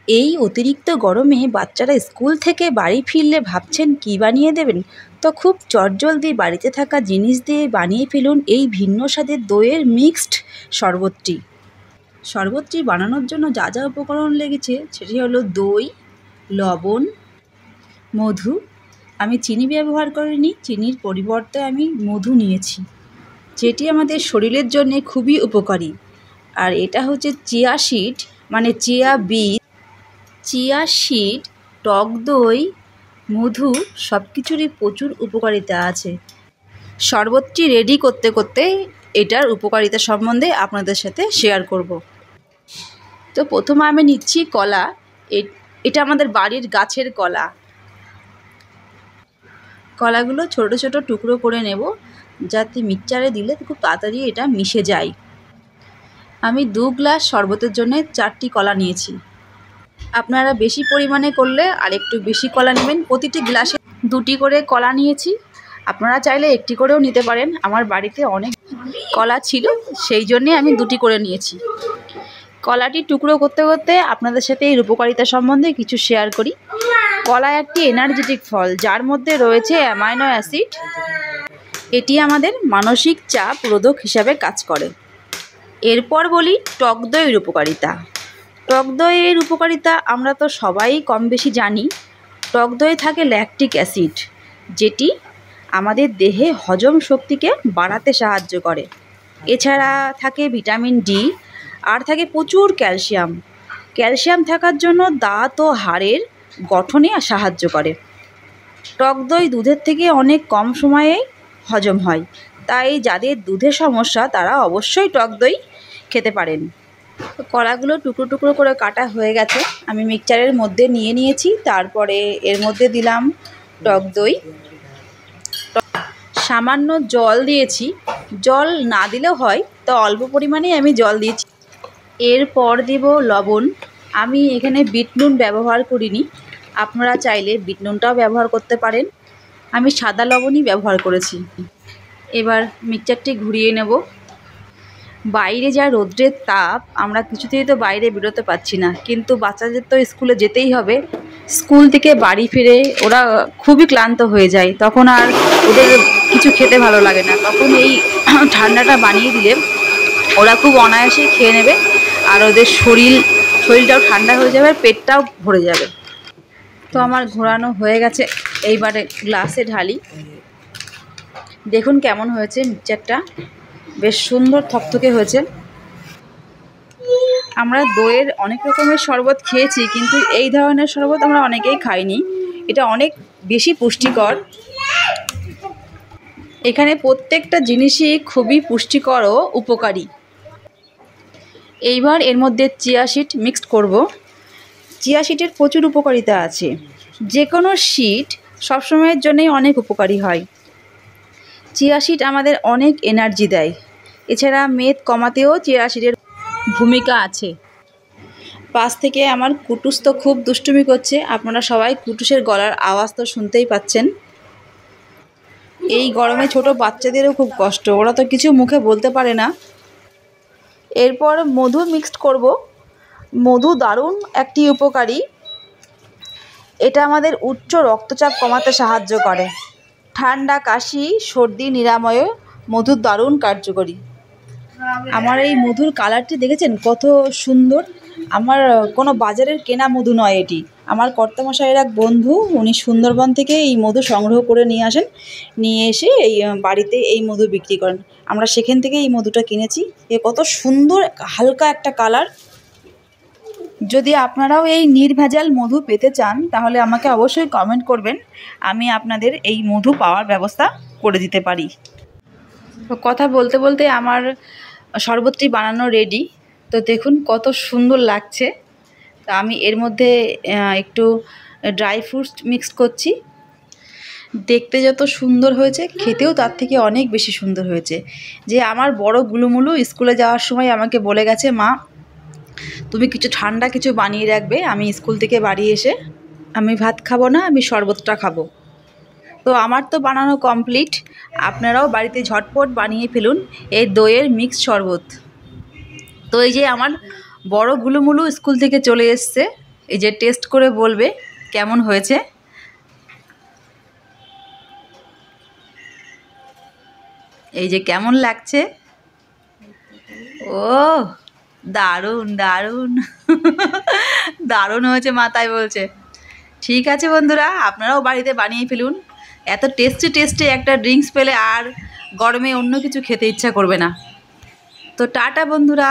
এই অতিরিক্ত গরমে বাচ্চারা স্কুল থেকে বাড়ি ফিরলে ভাবছেন কী বানিয়ে দেবেন, তো খুব চটজলদি বাড়িতে থাকা জিনিস দিয়ে বানিয়ে ফেলুন এই ভিন্ন স্বাদের দইয়ের মিক্সড শরবতটি। শরবতটি বানানোর জন্য যা যা উপকরণ লেগেছে সেটি হলো দই, লবণ, মধু। আমি চিনি ব্যবহার করিনি, চিনির পরিবর্তে আমি মধু নিয়েছি, যেটি আমাদের শরীরের জন্য খুবই উপকারী। আর এটা হচ্ছে চিয়া সিড, মানে চিয়া বীজ। চিয়া সিড, টক দই, মধু সব কিছুরই প্রচুর উপকারিতা আছে। শরবতটি রেডি করতে করতে এটার উপকারিতা সম্বন্ধে আপনাদের সাথে শেয়ার করব। তো প্রথমে আমি নিচ্ছি কলা। এটা আমাদের বাড়ির গাছের কলা। কলাগুলো ছোট ছোট টুকরো করে নেব, যাতে মিক্সচারে দিলে খুব তাড়াতাড়ি এটা মিশে যায়। আমি 2 গ্লাস শরবতের জন্য 4টি কলা নিয়েছি। আপনারা বেশি পরিমাণে করলে আর একটু বেশি কলা নেবেন। প্রতিটি গ্লাসে 2টি করে কলা নিয়েছি, আপনারা চাইলে 1টি করেও নিতে পারেন। আমার বাড়িতে অনেক কলা ছিল, সেই জন্যে আমি 2টি করে নিয়েছি। কলাটি টুকরো করতে করতে আপনাদের সাথে এর উপকারিতা সম্বন্ধে কিছু শেয়ার করি। কলা একটি এনার্জেটিক ফল, যার মধ্যে রয়েছে অ্যামাইনো অ্যাসিড। এটি আমাদের মানসিক চাপ রোধক হিসাবে কাজ করে। এরপর বলি টক দইয়ের উপকারিতা। টক দইয়ের উপকারিতা আমরা তো সবাই কম বেশি জানি। টক দইয়ে থাকে ল্যাকটিক অ্যাসিড, যেটি আমাদের দেহে হজম শক্তিকে বাড়াতে সাহায্য করে। এছাড়া থাকে ভিটামিন ডি, আর থাকে প্রচুর ক্যালসিয়াম। ক্যালসিয়াম থাকার জন্য দাঁত ও হাড়ের গঠনে সাহায্য করে। টক দই দুধের থেকে অনেক কম সময়ে হজম হয়, তাই যাদের দুধের সমস্যা তারা অবশ্যই টক দই খেতে পারেন। কলাগুলো টুকরো টুকরো করে কাটা হয়ে গেছে, আমি মিক্সচারের মধ্যে নিয়ে নিয়েছি। তারপরে এর মধ্যে দিলাম টক দই, সামান্য জল দিয়েছি। জল না দিলেও হয়, তো অল্প পরিমাণেই আমি জল দিয়েছি। এরপর দিব লবণ। আমি এখানে বিট নুন ব্যবহার করিনি, আপনারা চাইলে বিট নুনটাও ব্যবহার করতে পারেন। আমি সাদা লবণই ব্যবহার করেছি। এবার মিক্সচারটি ঘুরিয়ে নেব। বাইরে যা রৌদ্রের তাপ, আমরা কিছুতেই তো বাইরে বেরোতে পারছি না, কিন্তু বাচ্চাদের তো স্কুলে যেতেই হবে। স্কুল থেকে বাড়ি ফিরে ওরা খুবই ক্লান্ত হয়ে যায়, তখন আর ওদের কিছু খেতে ভালো লাগে না। তখন এই ঠান্ডাটা বানিয়ে দিলে ওরা খুব অনায়াসেই খেয়ে নেবে, আর ওদের শরীরটাও ঠান্ডা হয়ে যাবে, আর পেটটাও ভরে যাবে। তো আমার ঘোরানো হয়ে গেছে, এইবারে গ্লাসে ঢালি। দেখুন কেমন হয়েছে মিক্সচারটা, বেশ সুন্দর থকথকে হয়েছে। আমরা দইয়ের অনেক রকমের শরবত খেয়েছি, কিন্তু এই ধরনের শরবত আমরা অনেকেই খাইনি। এটা অনেক বেশি পুষ্টিকর। এখানে প্রত্যেকটা জিনিসই খুবই পুষ্টিকর ও উপকারী। এইবার এর মধ্যে চিয়া সিড মিক্সড করব। চিয়া সিডের প্রচুর উপকারিতা আছে। যে কোনো সিড সবসময়ের জন্যই অনেক উপকারী হয়। চিয়া সিড আমাদের অনেক এনার্জি দেয়। এছাড়া মেদ কমাতেও চিয়া সিডের ভূমিকা আছে। পাশ থেকে আমার কুটুস তো খুব দুষ্টুমি করছে। আপনারা সবাই কুটুসের গলার আওয়াজ তো শুনতেই পাচ্ছেন। এই গরমে ছোট বাচ্চাদেরও খুব কষ্ট, ওরা তো কিছু মুখে বলতে পারে না। এরপর মধু মিক্সড করব। মধু দারুণ একটি উপকারী। এটা আমাদের উচ্চ রক্তচাপ কমাতে সাহায্য করে। ঠান্ডা, কাশি, সর্দি নিরাময়ে মধুর দারুণ কার্যকরী। আমার এই মধুর কালারটি দেখেছেন কত সুন্দর। আমার কোনো বাজারের কেনা মধু নয় এটি। আমার কর্তামশাইয়ের এক বন্ধু, উনি সুন্দরবন থেকে এই মধু সংগ্রহ করে নিয়ে আসেন, নিয়ে এসে এই বাড়িতে এই মধু বিক্রি করেন। আমরা সেখান থেকে এই মধুটা কিনেছি। এ কত সুন্দর হালকা একটা কালার। যদি আপনারাও এই নির্ভেজাল মধু পেতে চান, তাহলে আমাকে অবশ্যই কমেন্ট করবেন, আমি আপনাদের এই মধু পাওয়ার ব্যবস্থা করে দিতে পারি। তো কথা বলতে বলতে আমার শরবতটি বানানো রেডি। তো দেখুন কত সুন্দর লাগছে। তো আমি এর মধ্যে একটু ড্রাই ফ্রুটস মিক্স করছি। দেখতে যত সুন্দর হয়েছে, খেতেও তার থেকে অনেক বেশি সুন্দর হয়েছে। যে আমার বড় গুলুমুলু স্কুলে যাওয়ার সময় আমাকে বলে গেছে, মা তুমি কিছু ঠান্ডা কিছু বানিয়ে রাখবে, আমি স্কুল থেকে বাড়ি এসে আমি ভাত খাবো না, আমি শরবতটা খাবো। তো আমার তো বানানো কমপ্লিট। আপনারাও বাড়িতে ঝটপট বানিয়ে ফেলুন এই দইয়ের মিক্স শরবত। তো এই যে আমার বড় গুলুমুলু স্কুল থেকে চলে এসছে, এই যে টেস্ট করে বলবে কেমন হয়েছে। এই যে কেমন লাগছে। ও দারুণ দারুণ দারুণ হয়েছে মাথায় বলছে। ঠিক আছে বন্ধুরা, আপনারাও বাড়িতে বানিয়ে ফেলুন। এত টেস্টি টেস্টি একটা ড্রিঙ্কস পেলে আর গরমে অন্য কিছু খেতে ইচ্ছা করবে না। তো টাটা বন্ধুরা।